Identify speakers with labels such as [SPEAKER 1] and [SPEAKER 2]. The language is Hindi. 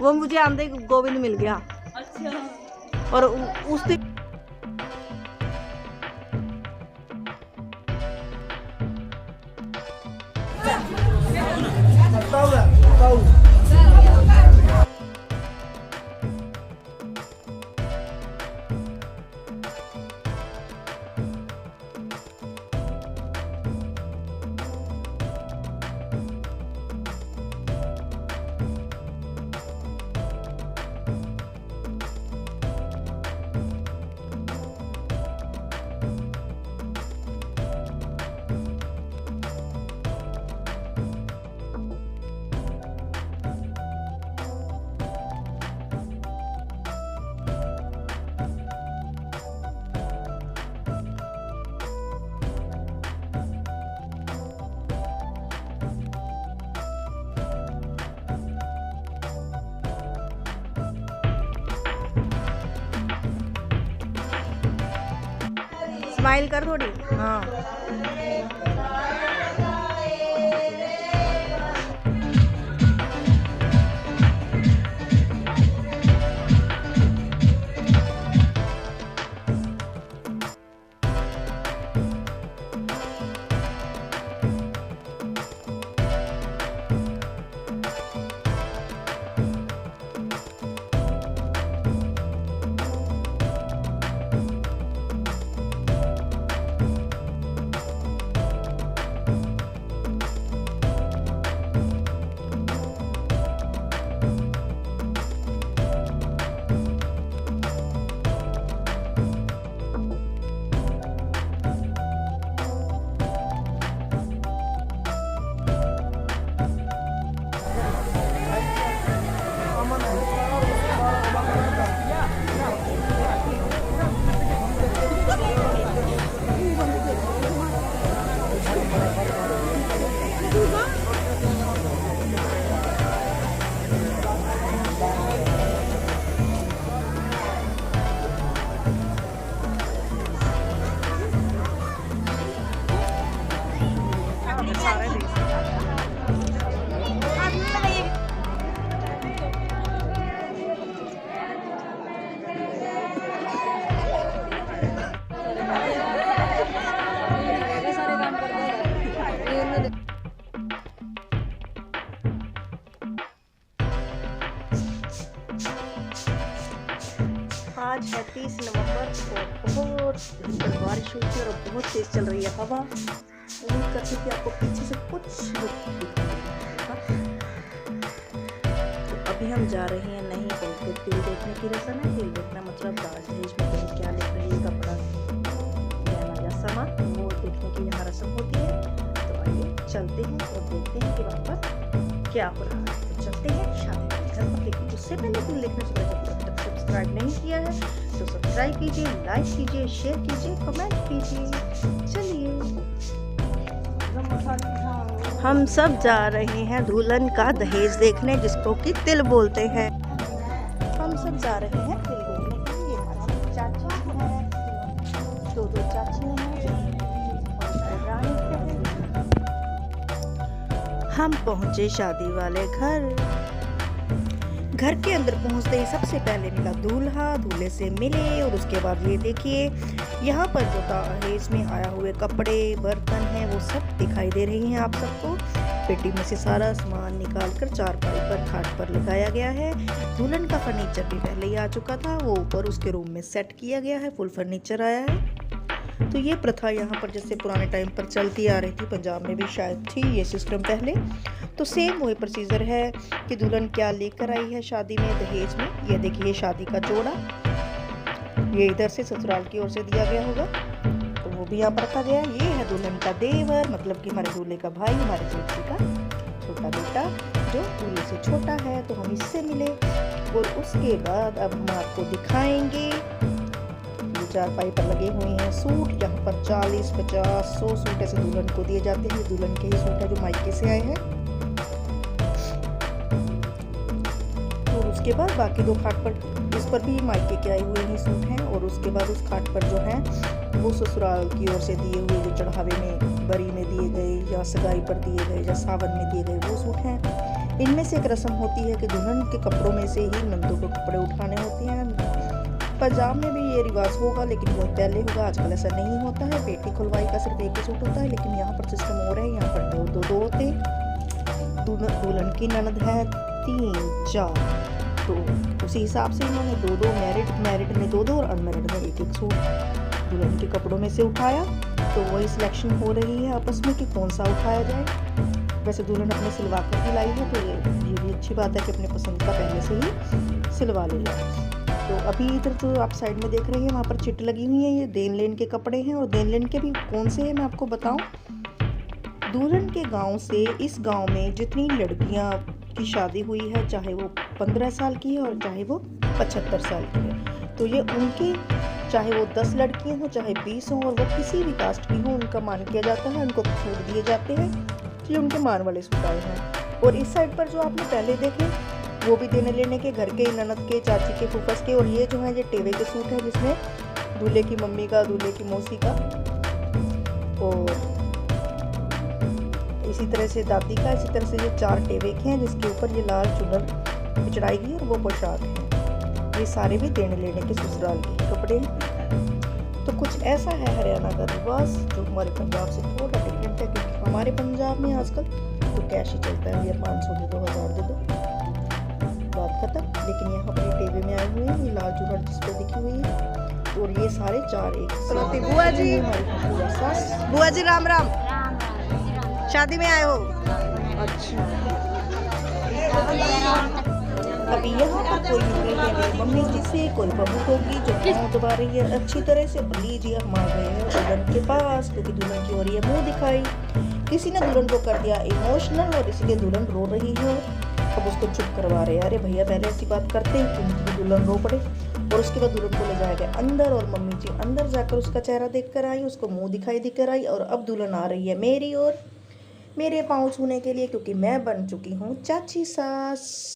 [SPEAKER 1] वो मुझे आंधे गोविंद मिल गया।
[SPEAKER 2] अच्छा।
[SPEAKER 1] और उस दिन स्माइल कर थोड़ी। हाँ आज है 30 नवंबर और बहुत भयंकर बारिश हुई है और बहुत तेज चल रही है हवा। उम्मीद करती हूँ कि आपको पीछे से कुछ तो अभी हम जा रहे हैं नहीं बोलते तिल देखने की रस्म है। तिल देखना मतलब दाज दहेज में कहीं क्या लिख रही है, कपड़ा गहना या सामान, वो देखने की यहाँ रस्म होती है। तो आइए चलते हैं और देखते हैं कि वहाँ पर क्या हो रहा है। तो चलते हैं शादी के घर पर, लेकिन उससे पहले तिल देखने से पहले सब्सक्राइब नहीं किया है तो सब्सक्राइब कीजिए, लाइक कीजिए, शेयर कीजिए, कमेंट कीजिए। चलिए हम सब जा रहे हैं दुल्हन का दहेज देखने, जिसको कि तिल बोलते हैं। हम सब जा रहे हैं तिल देखने के लिए। हमारे चाचा हैं, दो चाची हैं और रानी हैं। हम पहुंचे शादी वाले घर के अंदर पहुंचते ही सबसे पहले मिला दूल्हा, दूल्हे से मिले और उसके बाद ये देखिए यहाँ पर जो दहेज में आया हुए कपड़े बर्तन हैं वो सब दिखाई दे रही हैं आप सबको। पेटी में से सारा सामान निकाल कर चारपाई पर खाट पर लगाया गया है। दुल्हन का फर्नीचर भी पहले ही आ चुका था, वो ऊपर उसके रूम में सेट किया गया है, फुल फर्नीचर आया है। तो ये प्रथा यहाँ पर जैसे पुराने टाइम पर चलती आ रही थी, पंजाब में भी शायद थी ये सिस्टम पहले। तो सेम वही प्रोसीजर है कि दुल्हन क्या लेकर आई है शादी में दहेज में। ये देखिए शादी का जोड़ा, ये इधर से ससुराल की ओर से दिया गया होगा तो वो भी यहाँ पर रखा गया। ये है दुल्हन का देवर, मतलब कि हमारे दूल्हे का भाई, हमारे जेठ जी का छोटा बेटा जो दूल्हे से छोटा है। तो हम इससे मिले और उसके बाद अब हम आपको दिखाएंगे चारपाई पर लगे हुए हैं सूट। यहाँ पर 40, 50, 100 सूट ऐसे दुल्हन को दिए जाते हैं। दुल्हन के ही सूट है जो मायके से आए हैं। और उसके बाद बाकी दो खाट पर, इस पर भी मायके के आए हुए ही सूट हैं। और उसके बाद उस खाट पर जो है वो ससुराल की ओर से दिए हुए जो चढ़ावे में, बरी में दिए गए या सगाई पर दिए गए या सावन में दिए गए वो सूट हैं। इनमें से एक रस्म होती है कि दुल्हन के कपड़ों में से ही नंदों को कपड़े उठाने होते हैं। पंजाब में भी ये रिवाज होगा, लेकिन बहुत पहले होगा, आजकल ऐसा नहीं होता है। बेटी खुलवाई का सिर्फ एक ही सूट होता है, लेकिन यहाँ पर सिस्टम और है, यहाँ पर दो होते हैं। दुल्हन की ननद है 3-4, तो उसी हिसाब से इन्होंने दो मैरिड में दो और अनमैरिड में एक सूट दुल्हन के कपड़ों में से उठाया। तो वही सिलेक्शन हो रही है आपस में कि कौन सा उठाया जाए। वैसे दुल्हन अपने सिलवा कर भी लाई है, तो ये भी अच्छी बात है कि अपने पसंद का पहले से ही सिलवा लिया। तो अभी इधर जो आप साइड में देख रही हैं, वहाँ पर चिट लगी हुई है। ये देन लेन के कपड़े हैं, और देन लेन के भी कौन से हैं मैं आपको बताऊं। दुल्हन के गांव से इस गांव में जितनी लड़कियां की शादी हुई है, चाहे वो 15 साल की है और चाहे वो 75 साल की है, तो ये उनकी, चाहे वो 10 लड़कियां हो चाहे 20 हो, और वो किसी भी कास्ट की हो, उनका मान किया जाता है, उनको सूट दिए जाते हैं। ये उनके मान वाले सूट आए हैं। और इस साइड पर जो आपने पहले देखे, वो भी देने लेने के, घर के, ननद के, चाची के, फूफस के। और ये जो है ये टेवे के सूट है, जिसमें दूल्हे की मम्मी का, दूल्हे की मौसी का, और इसी तरह से दादी का। इसी तरह से ये 4 टेवे के हैं, जिसके ऊपर ये लाल चुनर बिछड़ाई गई और वो पोशाक है। ये सारे भी देने लेने के ससुराल के कपड़े हैं। तो कुछ ऐसा है हरियाणा का रिवाज, जो हमारे पंजाब से थोड़ा डिफरेंट है, क्योंकि हमारे पंजाब में आजकल तो कैश ही चलता है, ये 500 दे दो, 1000 दे दो, बात खत्म। लेकिन यहाँ पर ये टेबे में आए हुए हैं, ये लाल चुनर जिस पे दिखी हुई है, और ये सारे 4 एक साथ। बुआ जी, बुआ जी राम राम, शादी में आए हो? अच्छा। अभी यहाँ पर कोई नहीं है, मेरी मम्मी जिसे कोई बहू होगी जो मुँह दबा रही है अच्छी तरह से। लीजिए, हम आ गए हैं दुल्हन के पास, क्योंकि दुल्हन की हो रही है मुँह दिखाई। किसी ने दुल्हन को कर दिया इमोशनल, और इसीलिए दुल्हन रो रही है। अब उसको चुप करवा रहे हैं। अरे भैया, पहले ऐसी बात करते ही क्योंकि दुल्हन रो पड़े। और उसके बाद दुल्हन को ले जाया गया अंदर, और मम्मी जी अंदर जाकर उसका चेहरा देख कर आई, उसको मुँह दिखाई देकर आई। और अब दुल्हन आ रही है मेरी ओर, मेरे पाँव छूने के लिए, क्योंकि मैं बन चुकी हूँ चाची सास।